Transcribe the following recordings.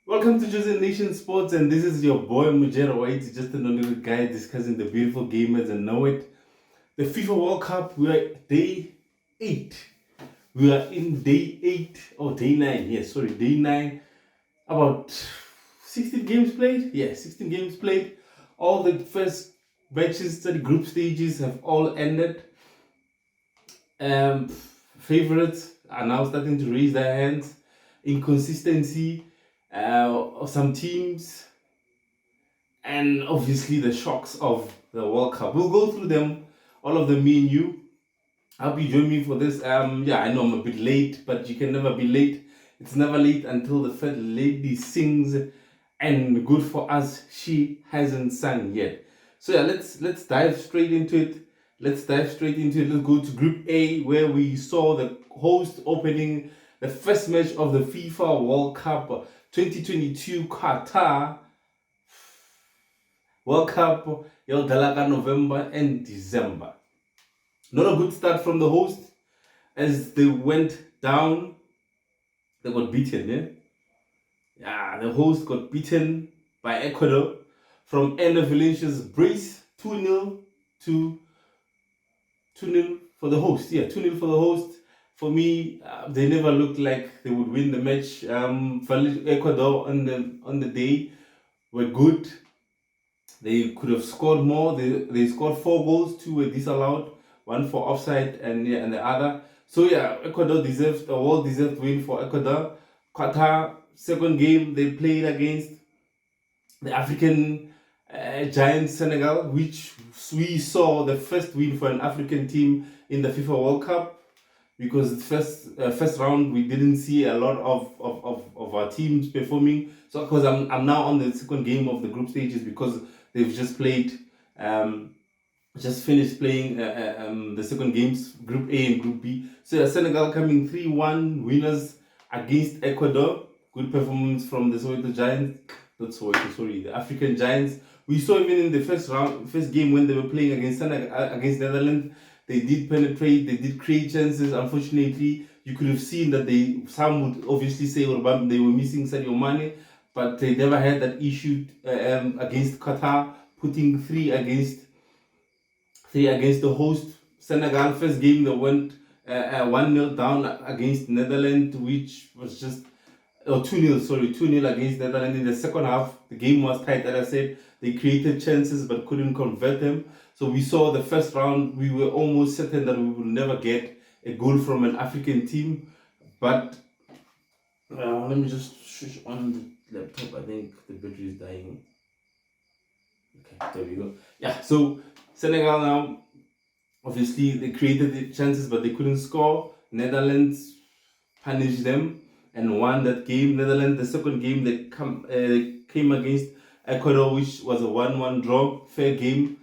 Welcome to Chosen Nation Sports, and this is your boy Mujero White, just an ordinary guy discussing the beautiful game as I know it. The FIFA World Cup, we are day 8. We are in day 8, or day 9, yes, sorry, day 9. About 16 games played? Yeah, 16 games played. All the first matches, the group stages have all ended. Um, Favorites are now starting to raise their hands. Inconsistency of some teams, and obviously the shocks of the World Cup. We'll go through them, all of them, me and you. I hope you join me for this. Yeah, I know I'm a bit late, but you can never be late. It's never late until the first lady sings, and good for us, she hasn't sung yet. So yeah, let's dive straight into it. Let's go to Group A, where we saw the host opening the first match of the FIFA World Cup 2022 Qatar World Cup. Yelgalaka November and December. Not a good start from the host as they went down. They got beaten, yeah? Yeah, the host got beaten by Ecuador from Ender Valencia's brace, 2-0 to 2-0 for the host. Yeah, 2-0 for the host. For me, they never looked like they would win the match. Ecuador on the day were good. They could have scored more. They scored 4 goals, 2 were disallowed, 1 for offside, and the other. So yeah, Ecuador deserved a well-deserved win for Ecuador. Qatar, second game they played against the African giant Senegal, which we saw the first win for an African team in the FIFA World Cup, because the first round we didn't see a lot of our teams performing. So because I'm now on the second game of the group stages, because they've just played just finished playing the second games, Group A and Group B. So Senegal coming 3-1 winners against Ecuador. Good performance from the Soweto Giants. Not Soweto, sorry, the African Giants. We saw even in the first game when they were playing against against Netherlands, they did penetrate, they did create chances. Unfortunately, you could have seen that some would obviously say they were missing Sadio Mane, but they never had that issue against Qatar, putting three against the host Senegal. First game they went 1-0 down against Netherlands, which was just 2-0, sorry, 2-0 against Netherlands. In the second half, the game was tight. As I said, they created chances but couldn't convert them. So we saw the first round, we were almost certain that we would never get a goal from an African team. But let me just switch on the laptop. I think the battery is dying. Okay, there we go. Yeah, so Senegal now, obviously they created the chances but they couldn't score. Netherlands punished them and won that game. Netherlands, the second game, they came against Ecuador, which was a 1-1 draw. Fair game,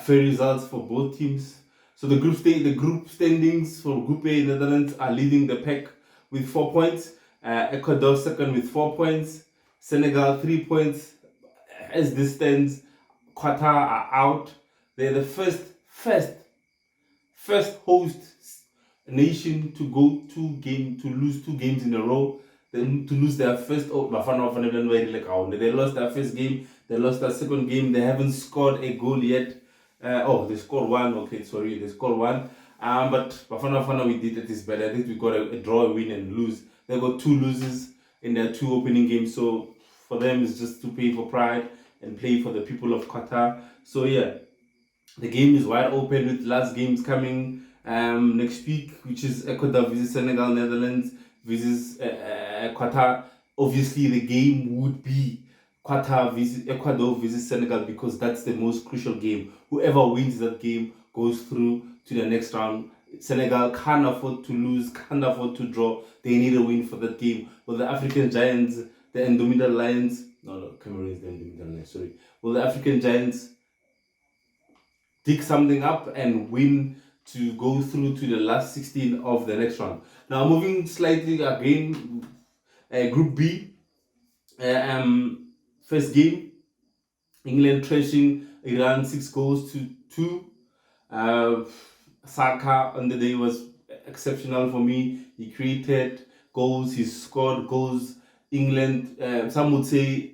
fair results for both teams. So the group standings for Group A, Netherlands are leading the pack with 4 points. Ecuador second with 4 points. Senegal 3 points. As this stands, Qatar are out. They're the first host nation to lose 2 games in a row. Then to lose their first. They lost their first game. They lost their second game. They haven't scored a goal yet. They scored 1. Okay, sorry, they scored 1. But Bafana we did it better. I think we got a draw, a win, and lose. They got 2 losses in their 2 opening games. So for them, it's just to pay for pride and play for the people of Qatar. So yeah, the game is wide open with last games coming next week, which is Ecuador versus Senegal, Netherlands versus Qatar. Obviously, the game would be Qatar versus Ecuador versus Senegal, because that's the most crucial game. Whoever wins that game goes through to the next round. Senegal can't afford to lose, can't afford to draw. They need a win for that game. Well, the African Giants, the Indomitable Lions, Cameroon is the Indomitable Lions, sorry. Well, the African Giants dig something up and win to go through to the last 16 of the next round. Now, moving slightly again, Group B, first game, England trashing Iran 6 goals to 2. Saka on the day was exceptional for me. He created goals, he scored goals. England, some would say,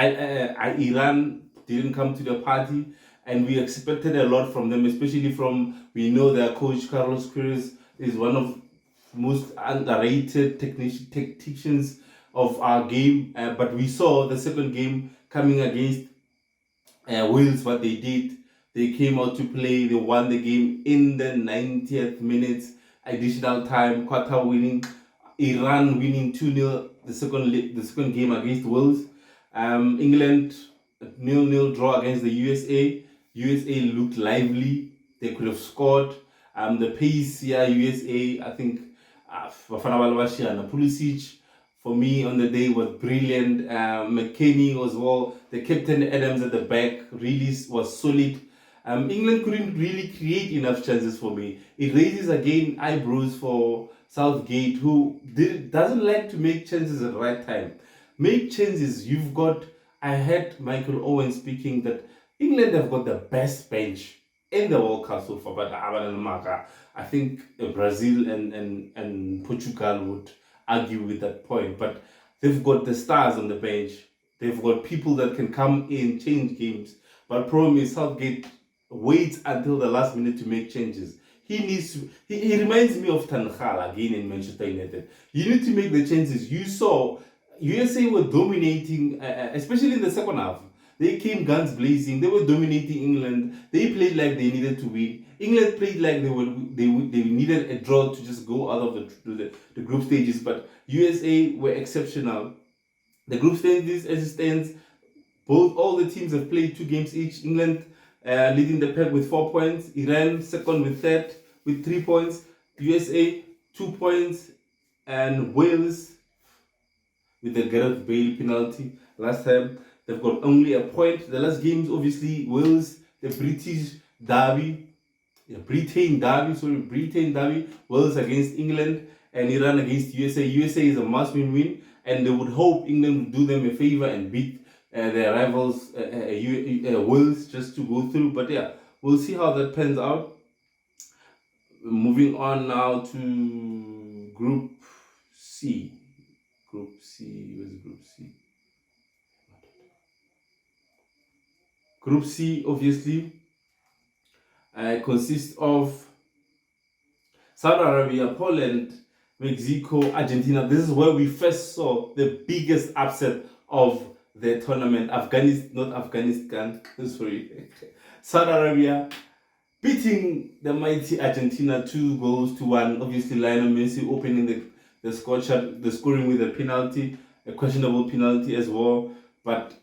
Iran didn't come to the party, and we expected a lot from them, especially from, we know their coach Carlos Queiroz is one of most underrated technicians of our game. But we saw the second game coming against Wales, what they did. They came out to play, they won the game in the 90th minute, additional time, quarter winning. Iran winning 2-0 the second game against Wales. England 0-0 draw against the USA. USA looked lively. They could have scored. The pace here, USA, I think Pulisic for me on the day was brilliant. McKennie as well. The captain Adams at the back really was solid. England couldn't really create enough chances for me. It raises again eyebrows for Southgate, who doesn't like to make chances at the right time. Make chances. You've got. I heard Michael Owen speaking that England have got the best bench in the World Cup so far, but I think Brazil and Portugal would argue with that point. But they've got the stars on the bench. They've got people that can come in, change games. But problem is Southgate waits until the last minute to make changes. He needs to. He reminds me of Tankhal again in Manchester United. You need to make the changes. You saw USA were dominating, especially in the second half. They came guns blazing. They were dominating England. They played like they needed to win. England played like they needed a draw to just go out of the group stages. But USA were exceptional. The group stages, as it stands, all the teams have played 2 games each. England leading the pack with 4 points. Iran second with 3 points. USA 2 points, and Wales with the Gareth Bale penalty last time. They've got only a point. The last games, obviously, Wales, the Britain Derby, Wales against England, and Iran against USA. USA is a must-win win, and they would hope England would do them a favor and beat their rivals, Wales, just to go through. But yeah, we'll see how that pans out. Moving on now to Group C. Where's Group C? Group C, obviously, consists of Saudi Arabia, Poland, Mexico, Argentina. This is where we first saw the biggest upset of the tournament. Saudi Arabia beating the mighty Argentina 2-1. Obviously, Lionel Messi opening the scoring with a penalty, a questionable penalty as well. But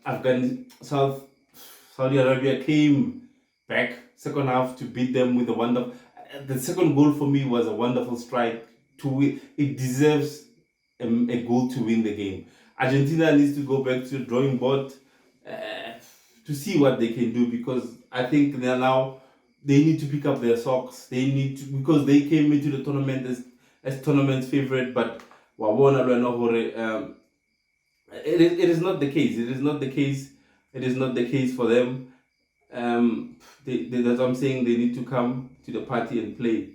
Saudi Arabia came back second half to beat them with a wonderful. The second goal for me was a wonderful strike to win. It deserves a goal to win the game. Argentina needs to go back to the drawing board to see what they can do, because I think they need to pick up their socks. They need to, because they came into the tournament as tournament favorite, but it is not the case. It is not the case. It is not the case for them. That's what I'm saying. They need to come to the party and play.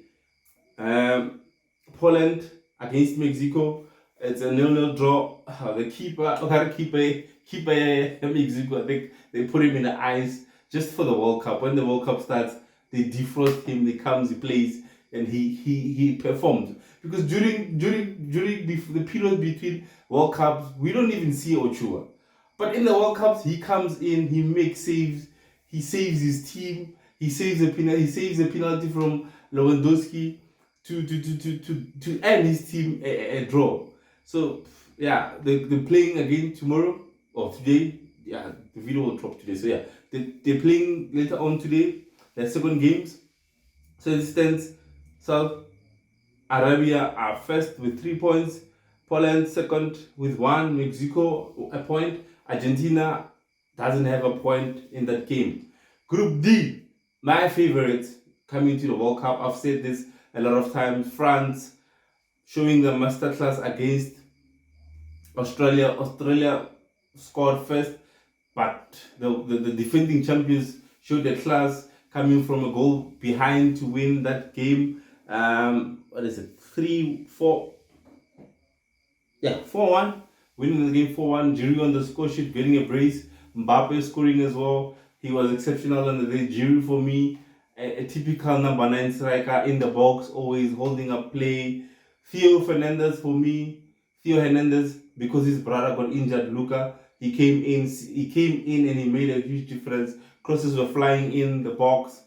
Poland against Mexico. It's a 0-0 draw. The keeper Mexico, I think they put him in the ice just for the World Cup. When the World Cup starts, they defrost him. He comes, he plays, and he performed. Because during the period between World Cups, we don't even see Ochoa. But in the World Cups, he comes in, he makes saves, he saves his team, he saves a penalty from Lewandowski to end his team a draw. So yeah, they're playing again tomorrow or today. Yeah, the video will drop today. So yeah, they're playing later on today. Their second games. So it stands South Arabia are first with 3 points. Poland second with 1. Mexico a point. Argentina doesn't have a point in that game. Group D, my favorite coming to the World Cup. I've said this a lot of times. France showing the masterclass against Australia. Australia scored first, but the defending champions showed their class, coming from a goal behind to win that game. What is it? 3-4. Yeah, 4-1. Winning the game 4-1. Giroud on the score sheet, getting a brace. Mbappe scoring as well. He was exceptional on the day. Giroud for me, a typical number 9 striker in the box, always holding up play. Theo Fernandez for me. Theo Hernandez, because his brother got injured, Luca. He came in. He came in and he made a huge difference. Crosses were flying in the box.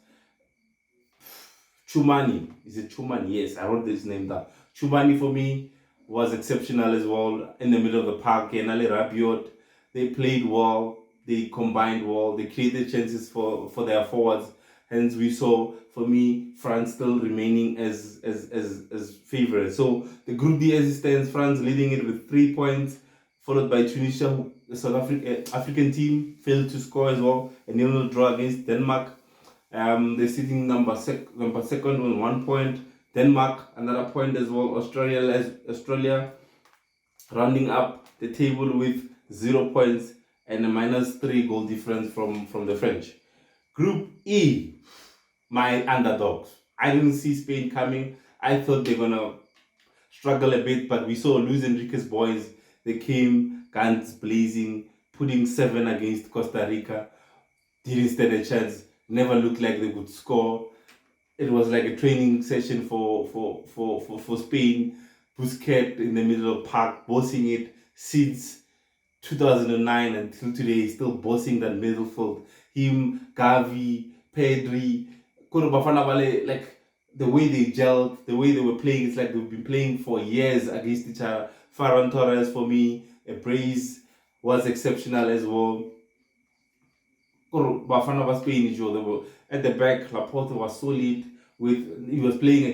Chumani. Is it Chumani? Yes, I wrote this name down. Chumani for me was exceptional as well in the middle of the park. Kenale Rabiot, they played well, they combined well, they created chances for their forwards. Hence, we saw, for me, France still remaining as favorites. So the Group D as it stands, France leading it with 3 points, followed by Tunisia. The South African team failed to score as well. A 0-0 draw against Denmark. They're sitting number second on 1 point. Denmark another point as well. Australia rounding up the table with 0 points and a -3 goal difference from the French. Group E, my underdogs. I didn't see Spain coming. I thought they're gonna struggle a bit, but we saw Luis Enrique's boys. They came guns blazing, putting 7 against Costa Rica. Didn't stand a chance. Never looked like they could score. It was like a training session for Spain. Busquets in the middle of the park, bossing it since 2009 until today. He's still bossing that midfield. Him, Gavi, Pedri, like the way they gelled, the way they were playing, it's like they've been playing for years against each other. Ferran Torres for me, a brace was exceptional as well. Bafana was Spain, they were at the back. Laporte was solid. He was playing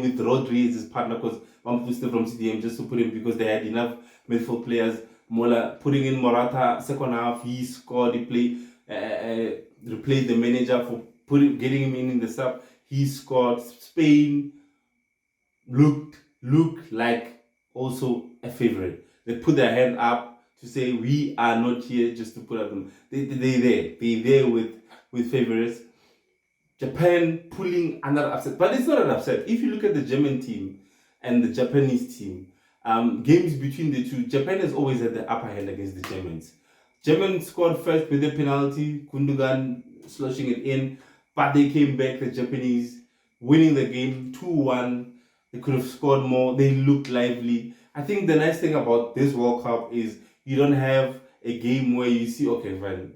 with Rodri as his partner, because one boosted from CDM just to put him, because they had enough midfield players. Mola putting in Morata second half, he scored. He replaced the manager for getting him in the sub. He scored. Spain looked like also a favorite. They put their hand up to say, we are not here just to put up them. They're there with favorites. Japan pulling another upset, but it's not an upset. If you look at the German team and the Japanese team, games between the two, Japan has always had the upper hand against the Germans. Germans scored first with a penalty, Gundogan sloshing it in, but they came back, the Japanese, winning the game 2-1. They could have scored more. They looked lively. I think the nice thing about this World Cup is you don't have a game where you see, okay, fine,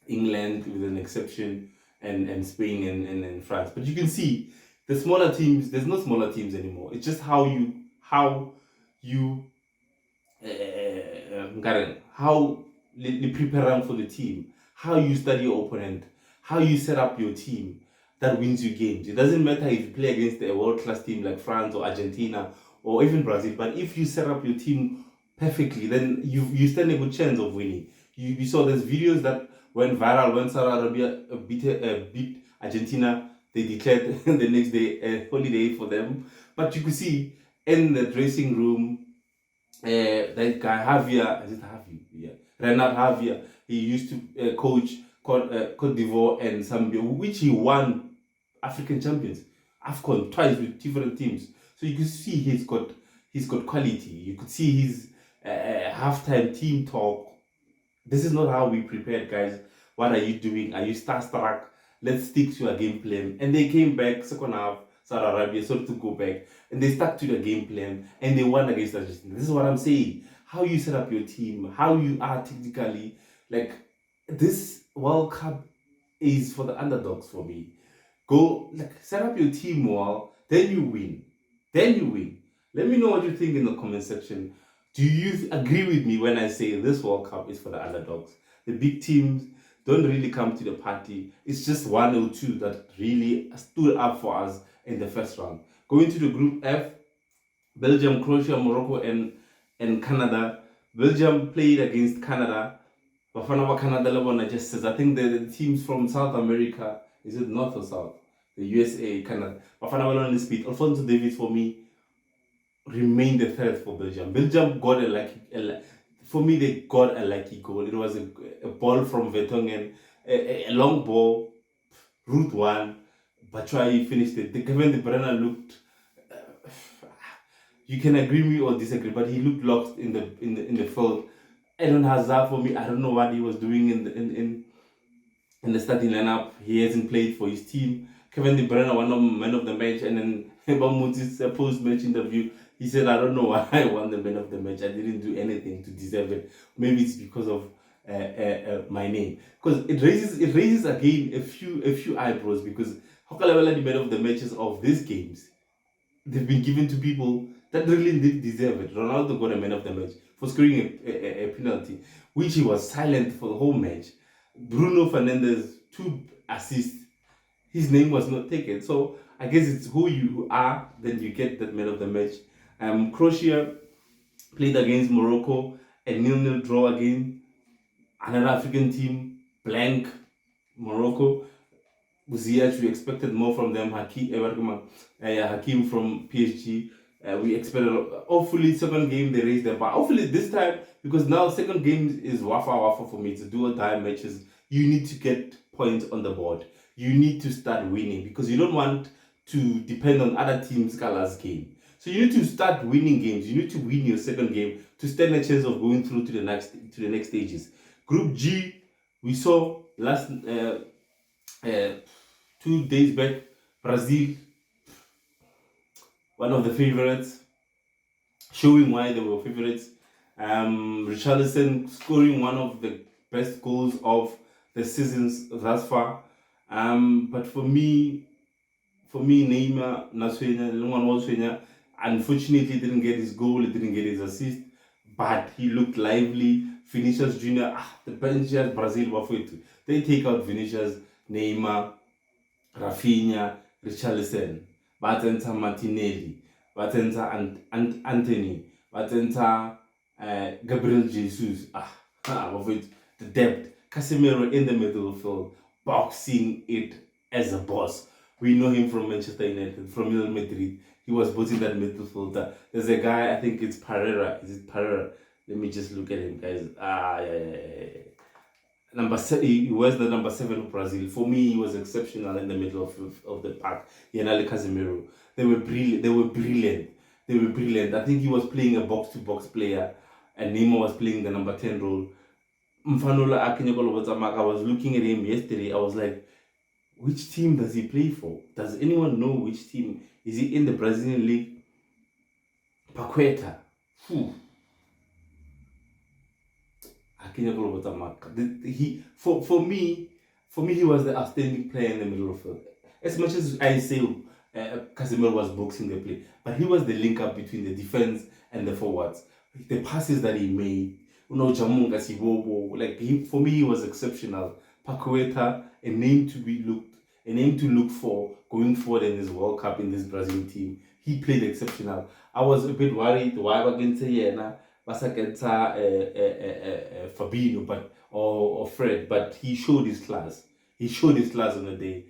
England with an exception, and Spain and France. But you can see the smaller teams, there's no smaller teams anymore. It's just how you prepare for the team, how you study your opponent, how you set up your team that wins you games. It doesn't matter if you play against a world-class team like France or Argentina or even Brazil, but if you set up your team perfectly, then you stand a good chance of winning. You saw there's videos that went viral when Saudi Arabia beat Argentina. They declared the next day a holiday for them. But you could see in the dressing room, that guy Javier, is it Javier? Yeah, Renat Javier. He used to coach Cote d'Ivoire and Zambia, which he won African champions, AFCON twice with different teams. So you could see he's got quality. You could see his halftime team talk. This is not how we prepared, guys. What are you doing? Are you starstruck? Let's stick to a game plan. And they came back second half. Saudi Arabia started to go back, and they stuck to the game plan, and they won against Argentina. This is what I'm saying. How you set up your team, how you are technically, like, this World Cup is for the underdogs for me. Go, like, set up your team well, then you win. Let me know what you think in the comment section. Do you agree with me when I say this World Cup is for the underdogs? The big teams don't really come to the party. It's just 1 or 2 that really stood up for us in the first round. Going to the Group F, Belgium, Croatia, Morocco, and Canada. Belgium played against Canada. Bafana Canada Lebona just says, I think the teams from South America, is it North or South? The USA, Canada. Bafana Belona speed. Alfonso Davies for me remained the threat for Belgium. Belgium got for me, they got a lucky goal. It was a ball from Vertonghen, a long ball, route one. Batshuayi finished it. Kevin De Bruyne looked. You can agree with me or disagree, but he looked lost in the field. Eden Hazard, for me, I don't know what he was doing in the starting lineup. He hasn't played for his team. Kevin De Bruyne, one of man of the match, and then Muti's post-match interview, he said, "I don't know why I won the man of the match. I didn't do anything to deserve it. Maybe it's because of my name." Because it raises again a few eyebrows, because how can the man of the matches of these games, they've been given to people that really did deserve it. Ronaldo got a man of the match for scoring a penalty, which he was silent for the whole match. Bruno Fernandes, 2 assists. His name was not taken. So I guess it's who you are, then you get that man of the match. Croatia played against Morocco, a 0-0 draw again. Another African team, blank Morocco. Ziyech, we expected more from them. Hakim from PSG. We expected, hopefully, second game they raise the bar. Hopefully, this time, because now second game is wafa for me to do or die matches. You need to get points on the board. You need to start winning, because you don't want to depend on other teams' colors game. So you need to start winning games. You need to win your second game to stand a chance of going through to the next stages. Group G, we saw last 2 days back, Brazil, one of the favorites, showing why they were favorites. Richarlison scoring one of the best goals of the seasons thus far. But for me, Neymar, Naswenya, unfortunately didn't get his goal, he didn't get his assist, but he looked lively. Vinicius Jr., the bench at Brazil, they take out Vinicius, Neymar, Rafinha, Richarlison, Batenta Martinelli, Batenta Anthony, Batenta Gabriel Jesus. The depth. Casemiro in the middle field, boxing it as a boss. We know him from Manchester United, from Real Madrid. He was both in that midfielder. There's a guy, I think it's Pereira. Is it Pereira? Let me just look at him, guys. Yeah. Number 7, he was the number 7 of Brazil. For me, he was exceptional in the middle of the pack. Yanale Casemiro. They were brilliant. I think he was playing a box-to-box player, and Neymar was playing the number 10 role. I was looking at him yesterday. I was like, which team does he play for? Does anyone know which team? Is he in the Brazilian league? Paqueta. For me, he was the outstanding player in the middle of the field. As much as I say Casemiro was boxing the play, but he was the link up between the defense and the forwards. The passes that he made, for me, he was exceptional. Paqueta, a name to look for going forward in this World Cup in this Brazil team. He played exceptional. I was a bit worried why against Fabinho, or Fred, but he showed his class. He showed his class on the day,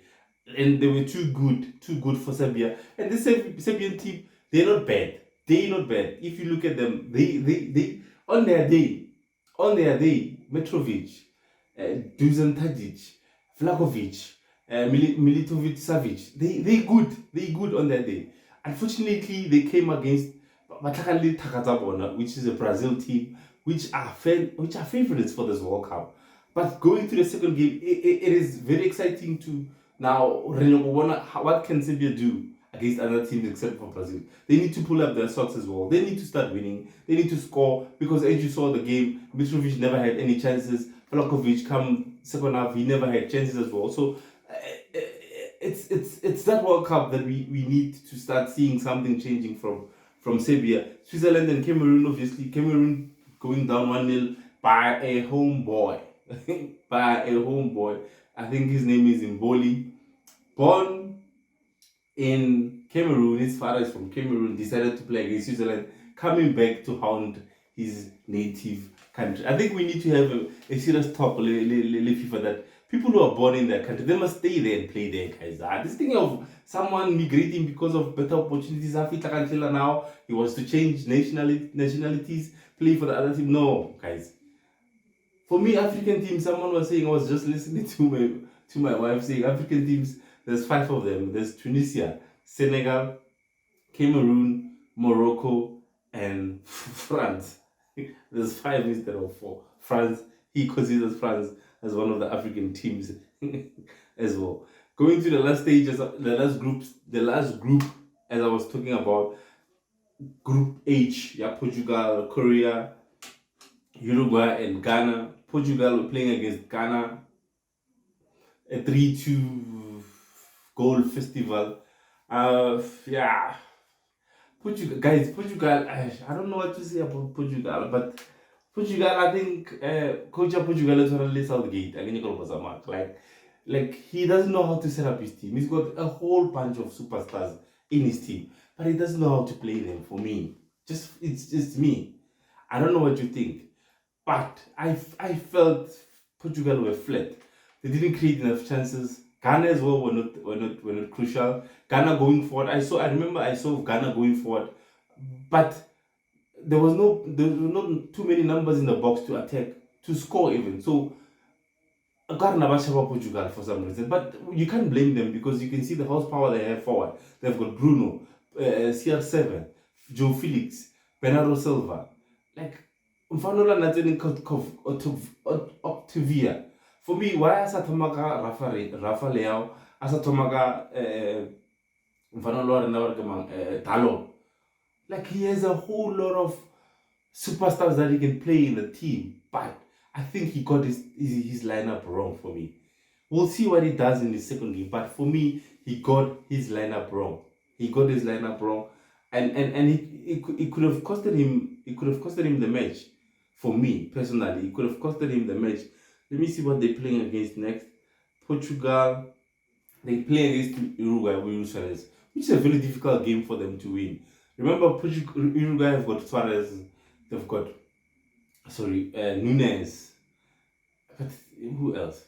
and they were too good for Serbia. And this Serbian team, they're not bad. If you look at them, they on their day, Mitrovic, Dusan Tadic, Vlahovic, Militovic Savic, they good on their day. Unfortunately, they came against which is a Brazil team, which are favorites for this World Cup. But going to the second game, it is very exciting to now what can Serbia do against other teams except for Brazil. They need to pull up their socks as well. They need to start winning. They need to score, because as you saw the game, Mitrovic never had any chances. Vlahovic come second half, he never had chances as well. So it's that World Cup that we need to start seeing something changing from Serbia. Switzerland and Cameroon, obviously. Cameroon going down 1-0 by a homeboy. I think his name is Mboli. Born in Cameroon, his father is from Cameroon, decided to play against Switzerland, coming back to hound his native country. I think we need to have a serious talk, FIFA, that people who are born in their country, they must stay there and play there, guys. This thing of someone migrating because of better opportunities, now he wants to change nationalities, play for the other team. No, guys. For me, African teams, someone was saying, I was just listening to my wife saying, African teams, There's 5 of them. There's Tunisia, Senegal, Cameroon, Morocco, and France. There's 5 instead of 4. France, he considers France as one of the African teams as well. Going to the last stages, the last group, as I was talking about, Group H, yeah, Portugal, Korea, Uruguay, and Ghana. Portugal were playing against Ghana, a 3-2 goal festival. Yeah, Portugal. I don't know what to say about Portugal, but Portugal, I think, coach of Portugal is only Southgate. I think like he doesn't know how to set up his team. He's got a whole bunch of superstars in his team, but he doesn't know how to play them. For me, it's just me. I don't know what you think, but I felt Portugal were flat. They didn't create enough chances. Ghana as well were not crucial. Ghana going forward. I remember I saw Ghana going forward, but there were not too many numbers in the box to attack, to score even. So Ghana Bashaba Portugal for some reason. But you can't blame them because you can see the horsepower they have forward. They've got Bruno, CR7, Joe Felix, Bernardo Silva. Like Mfanola Nathan Octavia. For me, why Asatomaka Rafa Leao, Asatomaka Mfanola Talo. Like he has a whole lot of superstars that he can play in the team, but I think he got his lineup wrong for me. We'll see what he does in the second game, but for me, he got his lineup wrong. He got his lineup wrong, and it could have costed him. It could have costed him the match. For me personally, it could have costed him the match. Let me see what they're playing against next. Portugal. They play against Uruguay with Richarlison, which is a very difficult game for them to win. Remember, Uruguay have got Suarez, they've got Nunes, but who else?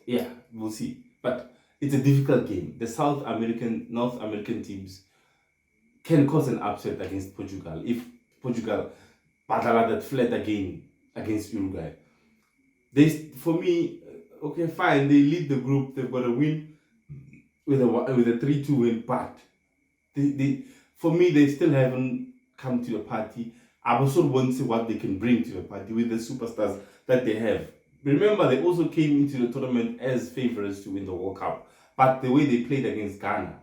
Yeah, we'll see. But it's a difficult game. The North American teams can cause an upset against Portugal if Portugal battle that flat again against Uruguay. For me, okay, fine. They lead the group. They've got a win with a 3-2 win, but for me, they still haven't come to the party. I also want to see what they can bring to the party with the superstars that they have. Remember, they also came into the tournament as favorites to win the World Cup. But the way they played against Ghana,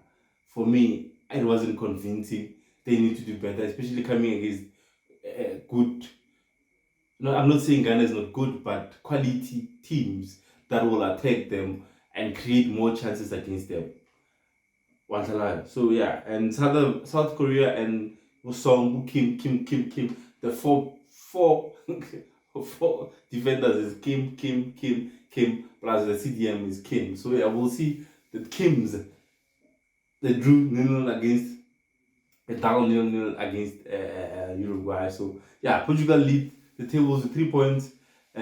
for me, it wasn't convincing. They need to do better, especially coming against good. No, I'm not saying Ghana is not good, but quality teams that will attack them and create more chances against them. So yeah, and South Korea and Song Kim, the four four defenders is Kim plus the CDM is Kim. So yeah, we'll see the Kims. They drew 0-0 against down 0-0 against Uruguay. So yeah, Portugal lead the tables with 3 points.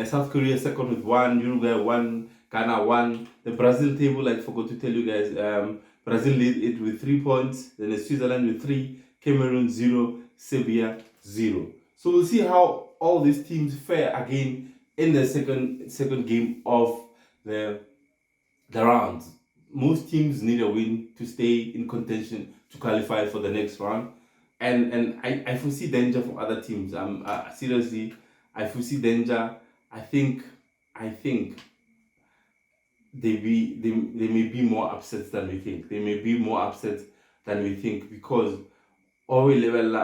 South Korea second with 1, Uruguay 1, Ghana 1. The Brazil table, I forgot to tell you guys, Brazil lead it with 3 points. Then it's Switzerland with 3, Cameroon 0, Serbia 0. So we'll see how all these teams fare again in the second game of the rounds. Most teams need a win to stay in contention to qualify for the next round, and I foresee danger for other teams. Seriously, I foresee danger. I think they may be more upset than we think. They may be more upset than we think because all level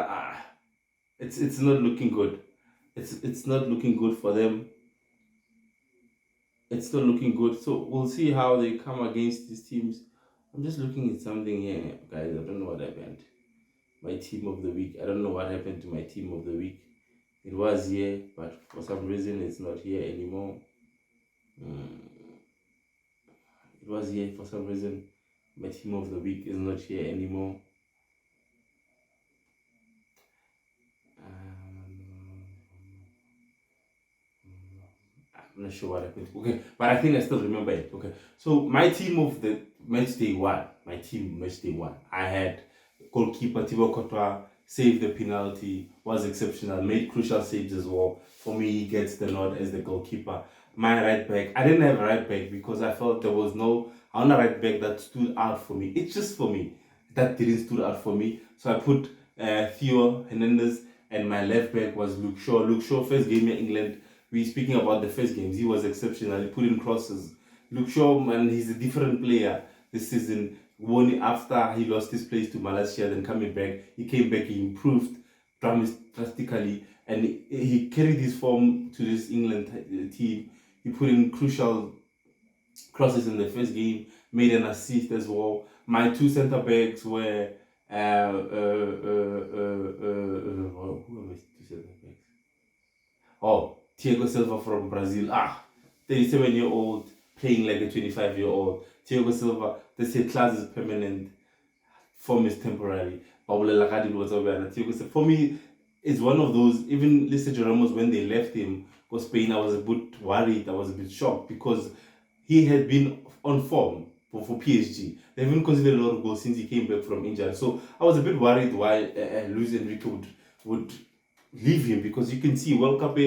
it's not looking good. It's not looking good for them. It's not looking good. So we'll see how they come against these teams. I'm just looking at something here, guys. I don't know what happened. My team of the week. I don't know what happened to my team of the week. It was here, but for some reason it's not here anymore. It was here for some reason. My team of the week is not here anymore. I'm not sure what happened. Okay, but I think I still remember it. Okay, so my team of the match day one. I had goalkeeper Thibaut Courtois saved the penalty, was exceptional, made crucial saves as well. For me, he gets the nod as the goalkeeper. My right back, I didn't have a right back because I felt there was no I want a right back that stood out for me. It's just for me. That didn't stood out for me. So I put Theo Hernandez, and my left back was Luke Shaw. Luke Shaw, first game in England. We're speaking about the first games. He was exceptional. He put in crosses. Luke Shaw, man, he's a different player this season. Only after he lost his place to Malaysia, then coming back, he came back, he improved drastically, and he carried his form to this England team. He put in crucial crosses in the first game, made an assist as well. My two centre backs were who are my two centre backs? Oh, Thiago Silva from Brazil. 37-year-old playing like a 25-year-old. Thiago Silva, they say class is permanent, form is temporary. For me, it's one of those, even Sergio Ramos, when they left him for Spain, I was a bit worried, I was a bit shocked, because he had been on form for PSG. They haven't considered a lot of goals since he came back from injury. So I was a bit worried why Luis Enrique would leave him, because you can see World Cup,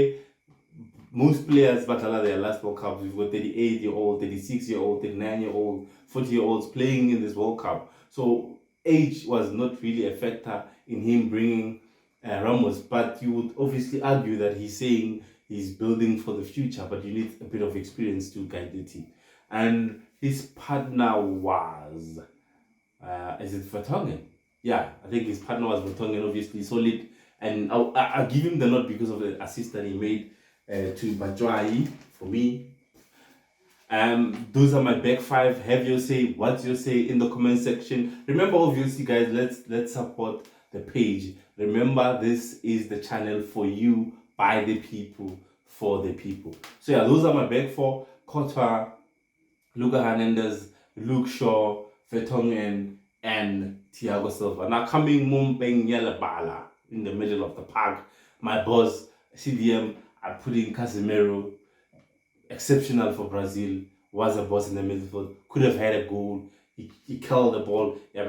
most players battle their last World Cup. We've got 38-year-old, 36-year-old, 39-year-old, 40-year-olds playing in this World Cup. So age was not really a factor in him bringing Ramos, but you would obviously argue that he's saying he's building for the future, but you need a bit of experience to guide the team. And his partner was, is it Vertonghen? Yeah, I think his partner was Vertonghen, obviously solid. And I'll give him the nod because of the assist that he made to Batshuayi for me. Those are my back five. Have your say. What's your say in the comment section? Remember, obviously, guys, let's support the page. Remember, this is the channel for you, by the people, for the people. So yeah, those are my back four: Courtois, Luka Hernandez, Luke Shaw, Vertonghen, and Thiago Silva. Now coming Mumpeng Yalabala in the middle of the park. My boss, CDM, I put in Casemiro. Exceptional for Brazil, was a boss in the midfield, could have had a goal. He killed the ball. Yeah,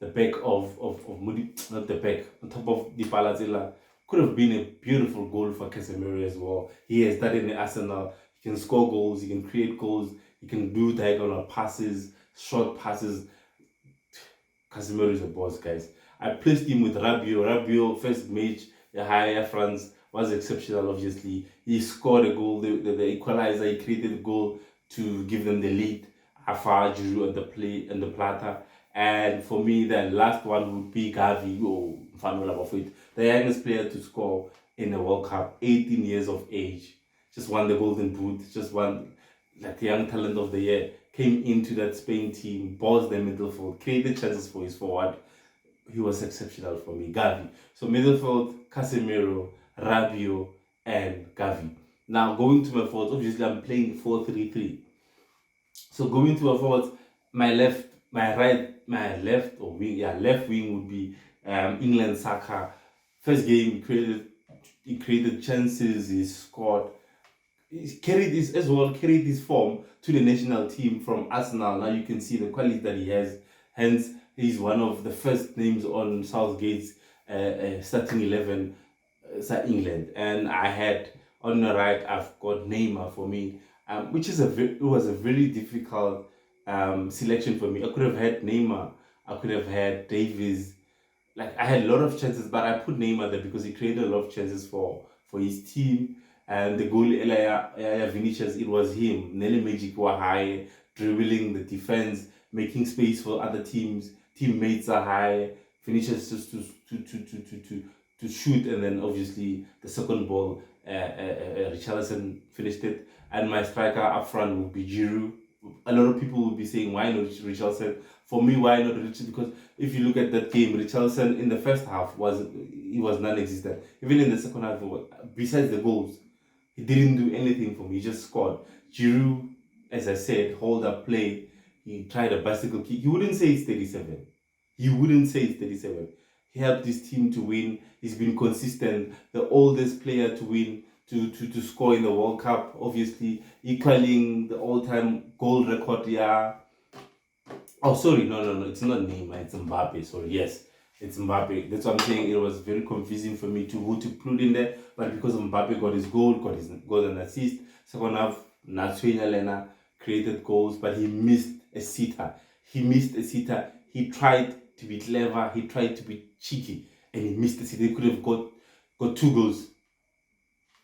the back of Moody, not the back, on top of the Palazilla, could have been a beautiful goal for Casemiro as well. He has that in the arsenal. He can score goals, he can create goals, he can do diagonal passes, short passes. Casemiro is a boss, guys. I placed him with Rabiot, first match, the higher France, was exceptional, obviously. He scored a goal, the equalizer, he created a goal to give them the lead. Afar, Giroud at the play and the platter. And for me, the last one would be Gavi, the youngest player to score in the World Cup, 18 years of age. Just won the Golden Boot, just won like the Young Talent of the Year. Came into that Spain team, balls the midfield, created chances for his forward. He was exceptional for me, Gavi. So midfield, Casemiro, Rabiot, and Gavi. Now going to my forwards, obviously I'm playing 4-3-3. So going to my forwards, left wing would be England Saka. First game he created chances, he scored. He carried his form to the national team from Arsenal. Now you can see the quality that he has. Hence, he's one of the first names on Southgate's starting 11 England. And I had on the right, I've got Neymar for me, which is it was a very difficult selection for me. I could have had Neymar, I could have had Davies. Like I had a lot of chances, but I put Neymar there because he created a lot of chances for his team. And the goal, Vinicius, it was him. Nelly Magic were high, dribbling the defense, making space for other teammates are high. Vinicius just to shoot, and then obviously the second ball, Richarlison finished it. And my striker up front would be Giroud. A lot of people would be saying, why not Richarlison? For me, why not Richarlison? Because if you look at that game, Richarlison in the first half was non-existent. Even in the second half, besides the goals, he didn't do anything for me. He just scored. Giroud, as I said, hold up play. He tried a bicycle kick. He wouldn't say it's 37. He helped his team to win. He's been consistent. The oldest player to win, to score in the World Cup. Obviously, equaling the all-time goal record. Yeah. Oh, sorry. No. It's not Neymar. It's Mbappe. Sorry. Yes. It's Mbappe. That's what I'm saying. It was very confusing for me to who to put in there. But because Mbappe got his goal, got an assist. Second half, Natsuena Lena created goals, but he missed a sitter. He missed a sitter. He tried to be clever. He tried to be cheeky, and he missed a sitter. He could have got 2 goals.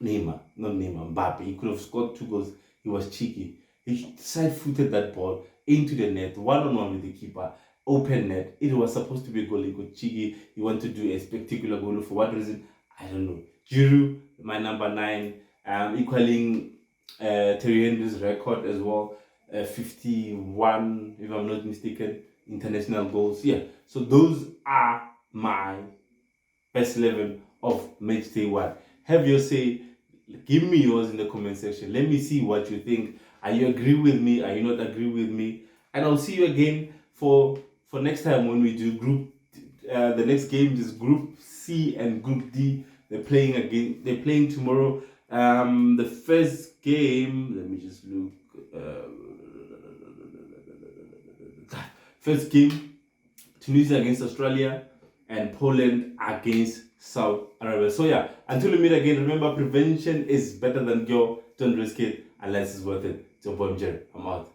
Mbappe. He could have scored 2 goals. He was cheeky. He side-footed that ball into the net, one-on-one with the keeper, open net. It was supposed to be a goal. He got cheeky. He wanted to do a spectacular goal. For what reason? I don't know. Giroud, my number 9, equaling Terry Henry's record as well, 51, if I'm not mistaken, international goals. Yeah, so those are my best 11 of match day 1. Have your say. Give me yours in the comment section. Let me see what you think. Are you agree with me? Are you not agree with me? And I'll see you again for next time when we do group. The next game is Group C and Group D. They're playing again. They're playing tomorrow. The first game. Let me just look. First game: Tunisia against Australia and Poland against South Arabia. So yeah, until we meet again, remember, prevention is better than cure. Don't risk it unless it's worth it. It's your boy Jerry. I'm out.